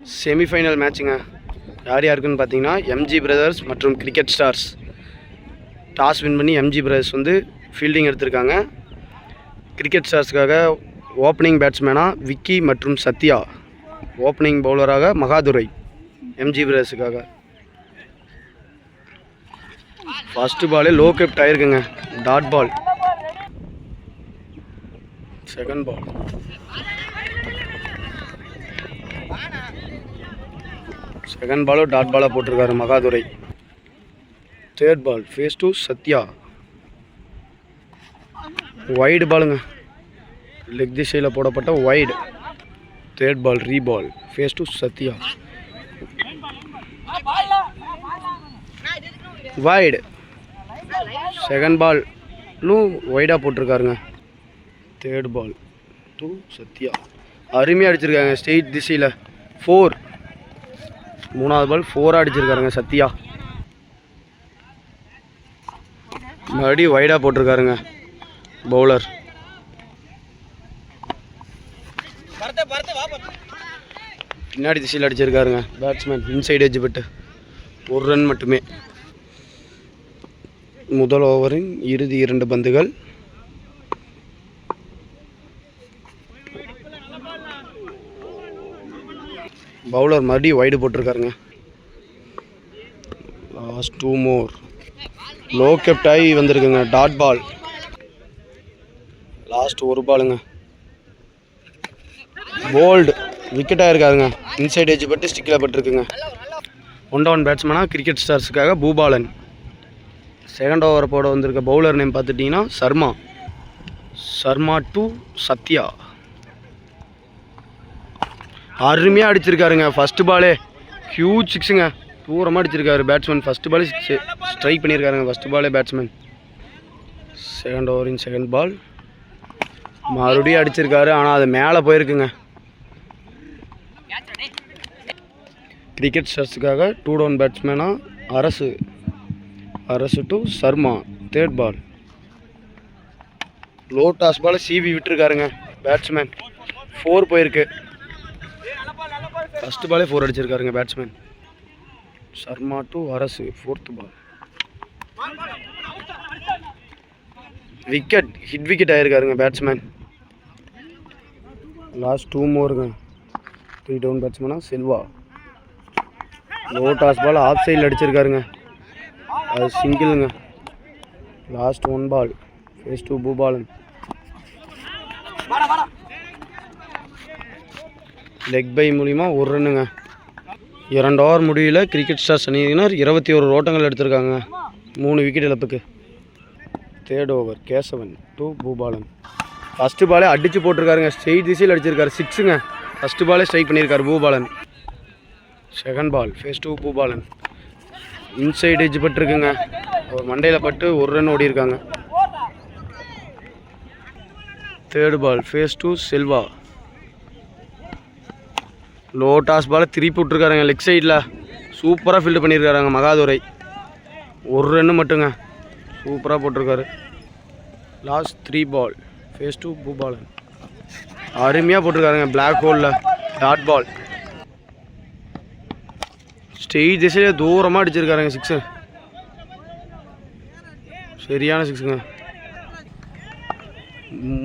Semi-final மேட்சுங்க. யார் யாருக்குன்னு பார்த்தீங்கன்னா எம்ஜி பிரதர்ஸ் மற்றும் கிரிக்கெட் ஸ்டார்ஸ். டாஸ் வின் பண்ணி எம்ஜி பிரதர்ஸ் வந்து ஃபீல்டிங் எடுத்திருக்காங்க. கிரிக்கெட் ஸ்டார்ஸ்க்காக ஓப்பனிங் பேட்ஸ்மேனாக விக்கி மற்றும் சத்யா, ஓப்பனிங் பவுலராக மகாதுரை எம்ஜி பிரதர்ஸுக்காக. ஃபஸ்ட்டு பாலே லோ கெப்ட் ஆகிருக்குங்க, dot ball. Second ball second பாலும் டாட் பாலாக போட்டிருக்காரு Mahadurai. Third ball face to Sathya, wide பாலுங்க, லெக் திசையில் போடப்பட்ட wide. Third ball reball face to Sathya, wide. Second பாலும் வைடாக போட்டிருக்காருங்க. தேர்ட் பால் டு சத்யா, அருமையாக அடிச்சிருக்காங்க ஸ்ட்ரெயிட் திசையில் 4. மூணாவது பால் 4 அடிச்சிருக்காருங்க சத்யா. மறுபடியும் வைடாக போட்டிருக்காருங்க பவுலர். பின்னாடி திசையில் அடிச்சிருக்காருங்க பேட்ஸ்மேன், இன்சைட் எட்ஜ் பட்டு 1 ரன் மட்டுமே. முதல் ஓவரின் இறுதி 2 பந்துகள். பவுலர் மறுபடியும் வைடு போட்டிருக்காருங்க. Last 2 more. லோ கெப்ட் ஆகி வந்திருக்குங்க, டாட் பால். லாஸ்ட் 1 பாலுங்க, போல்டு. விக்கெட் ஆகிருக்காருங்க, இன்சைட் எட்ஜ் பட்டு ஸ்டிக்கில் பட்டிருக்குங்க. 1 down பேட்ஸ்மேனாக கிரிக்கெட் ஸ்டார்ஸுக்காக பூபாலன். செகண்ட் ஓவர் போட வந்திருக்க பவுலர் நேம் பார்த்துட்டிங்கன்னா சர்மா டு சத்யா. அருமையாக அடிச்சிருக்காருங்க ஃபஸ்ட்டு பாலே, ஹியூஜ் 6ங்க, தூரமாக அடிச்சிருக்காரு பேட்ஸ்மேன். ஃபஸ்ட்டு பாலே ஸ்ட்ரைக் பண்ணியிருக்காருங்க ஃபஸ்ட்டு பாலே பேட்ஸ்மேன். செகண்ட் ஓவரின் செகண்ட் பால் மறுபடியும் அடிச்சிருக்காரு, ஆனால் அது மேலே போயிருக்குங்க. கிரிக்கெட் ஸ்டார்ஸுக்காக 2 down பேட்ஸ்மேனாக Arasu to Sharma. Third ball low toss ball சிவி விட்டுருக்காருங்க பேட்ஸ்மேன், 4 போயிருக்கு. ஃபஸ்ட்டு பாலே 4 அடிச்சிருக்காருங்க batsman. Sharma to Arasu, 4th ball. Wicket, hit wicket ஆகிருக்காருங்க பேட்ஸ்மேன். லாஸ்ட் 2 moreங்க. 3 down பேட்ஸ்மேனாக Selva. Low toss ball off சைடில் அடிச்சிருக்காருங்க, அது சிங்கிளுங்க. Last 1 ball face to Bhupalan. Leg bye மூலிமா 1 ரன்னுங்க. 2 ஓவர் முடிவில் கிரிக்கெட் ஸ்டார்ஸ் அணியினர் 21 ஓட்டங்கள் எடுத்திருக்காங்க, 3 விக்கெட் இழப்புக்கு. Third over Kesavan to Bhupalan. First பாலே அடித்து போட்டிருக்காருங்க, ஸ்ட்ரெயிட் திசையில் அடிச்சிருக்காரு, 6ங்க. ஃபஸ்ட்டு பாலே ஸ்ட்ரைக் பண்ணியிருக்காரு Bhupalan. Second ball face to Bhupalan, inside edge பட்டுருக்குங்க, ஒரு மண்டையில் பட்டு 1 ரன் ஓடி இருக்காங்க. Third ball face to Selva. Low toss ball திருப்பி விட்ருக்காருங்க லெக் சைடில், சூப்பராக ஃபீல்டு பண்ணியிருக்காருங்க மகாதுரை. 1 ரன்னு மட்டுங்க, சூப்பராக போட்டிருக்காரு. Last 3 ball face to Boopalan, அருமையாக போட்டிருக்காருங்க பிளாக் ஹோலில், டாட் பால். ஸ்ட்ரெயிட் திசையிலே தூரமாக அடிச்சிருக்காருங்க 6, சரியான 6ங்க.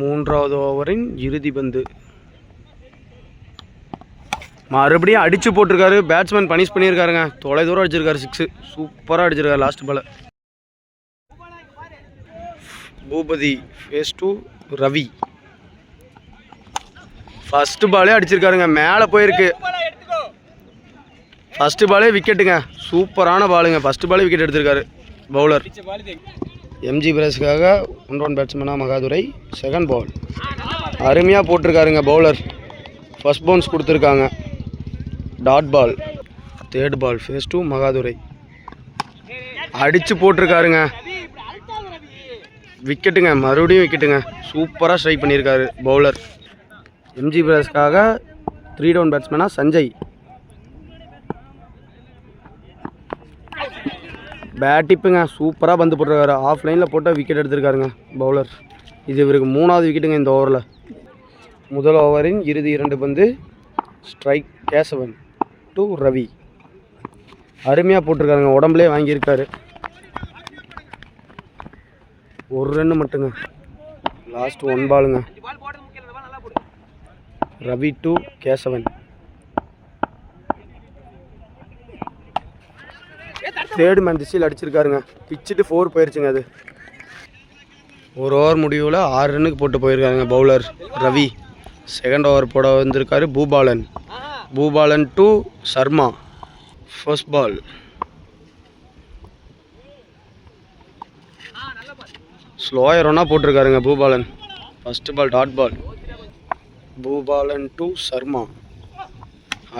3வது ஓவரின் இறுதி பந்து. மறுபடியும் அடித்து போட்டிருக்காரு பேட்ஸ்மேன், பனிஷ் பண்ணியிருக்காருங்க, தொலை தூரம் அடிச்சிருக்காரு 6, சூப்பராக அடிச்சிருக்காரு last ball. Boopathi face to Ravi. First பாலே அடிச்சிருக்காருங்க, மேலே போயிருக்கு. ஃபஸ்ட்டு பாலே விக்கெட்டுங்க, சூப்பரான பாலுங்க. ஃபஸ்ட்டு பாலே விக்கெட் எடுத்திருக்காரு பவுலர். எம்ஜி பிரதர்ஸுக்காக 1 down பேட்ஸ்மேனாக மகாதுரை. செகண்ட் பால் அருமையாக போட்டிருக்காருங்க பவுலர், ஃபஸ்ட் பவுன்ஸ் கொடுத்துருக்காங்க, dot ball. Third ball face to Mahadurai, அடித்து போட்டிருக்காருங்க, விக்கெட்டுங்க, மறுபடியும் விக்கெட்டுங்க, சூப்பராக ஸ்ட்ரைக் பண்ணியிருக்காரு பவுலர். எம்ஜி பிரதர்ஸ்க்காக 3 down பேட்ஸ்மேனாக சஞ்சய். பேட் டிப்புங்க, சூப்பராக பந்து போட்டிருக்காரு, ஆஃப் லைனில் போட்டால் விக்கெட் எடுத்திருக்காருங்க பவுலர். இது இவருக்கு 3வது விக்கெட்டுங்க இந்த ஓவரில். முதல் ஓவரின் இறுதி 2 பந்து. ஸ்ட்ரைக் கேசவன். டு ரவி. அருமையாக போட்டிருக்காருங்க, உடம்புலே வாங்கியிருக்காரு. ஒரு ரன்னு மட்டுங்க. லாஸ்ட் 1 பாலுங்க. Ravi to Kesavan. Third man திசையில் அடிச்சிருக்காருங்க. பிச்சுட்டு 4 போயிடுச்சுங்க. அது ஒரு ஓவர் முடிவில் 6 ரன்னுக்கு போட்டு போயிருக்காருங்க பவுலர் ரவி. செகண்ட் ஓவர் போட வந்திருக்காரு Bhupalan. Bhupalan to Sharma. First ball. Slower ஒன்றா போட்டிருக்காருங்க Bhupalan. First ball dot ball. Bhupalan to Sharma.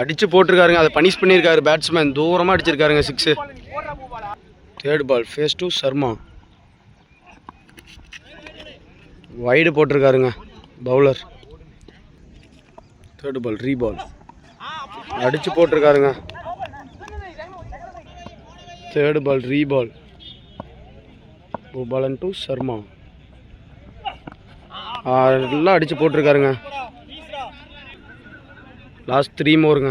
அடித்து போட்டிருக்காருங்க. அதை பனிஷ் பண்ணியிருக்காரு பேட்ஸ்மேன். தூரமாக அடிச்சிருக்காருங்க 6. Third ball face to Sharma. Wide போட்டிருக்காருங்க பவுலர். Third ball reball. அடித்து போட்டிருக்காருங்க. Third ball reball. Bhupalan to Sharma. எல்லாம் அடித்து போட்டிருக்காருங்க. லாஸ்ட் 3 மோருங்க.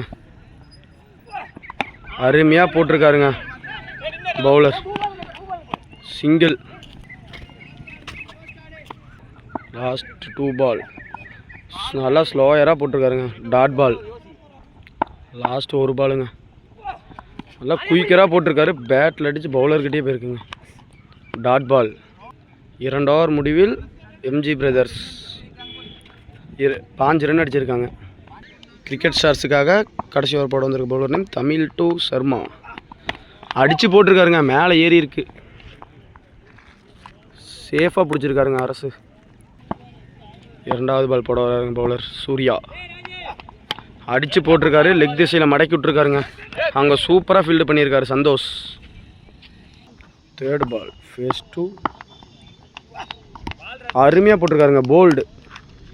அருமையாக போட்டிருக்காருங்க பவுலர். சிங்கிள். Last 2 ball. நல்லா ஸ்லோயராக போட்டிருக்காருங்க டாட் பால். லாஸ்ட் 1 பாலுங்க. நல்லா குயிக்கராக போட்டிருக்காரு. பேட்டில் அடித்து பவுலர்கிட்டே போயிருக்குங்க. Dot ball. 2 ஓவர் முடிவில் எம்ஜி பிரதர்ஸ் 5 ரன் அடிச்சிருக்காங்க. கிரிக்கெட் ஸ்டார்ஸுக்காக கடைசி ஓவர் போட வந்திருக்க bowler name Tamil to Sharma. அடித்து போட்டிருக்காருங்க. மேலே ஏறி இருக்கு. சேஃபாக பிடிச்சிருக்காருங்க அரசு. 2வது பால் போட வராருங்க பவுலர் சூர்யா. அடித்து போட்டிருக்காரு. லெக் திசையில் மடக்கி விட்ருக்காருங்க. அங்கே சூப்பராக ஃபீல்டு பண்ணியிருக்காரு Santhosh. Third ball face to. அருமையாக போட்டிருக்காருங்க போல்டு.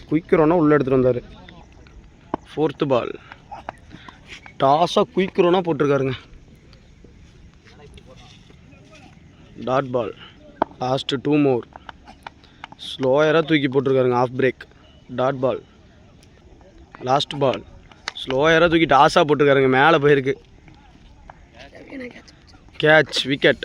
குயிக்கிறோன்னா உள்ளே எடுத்துகிட்டு வந்தார். Fourth ball. டாஸாக குயிக்கிறோன்னா போட்டிருக்காருங்க. Dot ball. Last 2 more. ஸ்லோயராக தூக்கி போட்டிருக்காருங்க off break. Dot ball. Last ball. ஸ்லோயராக தூக்கி டாஸாக போட்டிருக்காருங்க. மேலே போயிருக்கு. கேட்ச். விக்கெட்.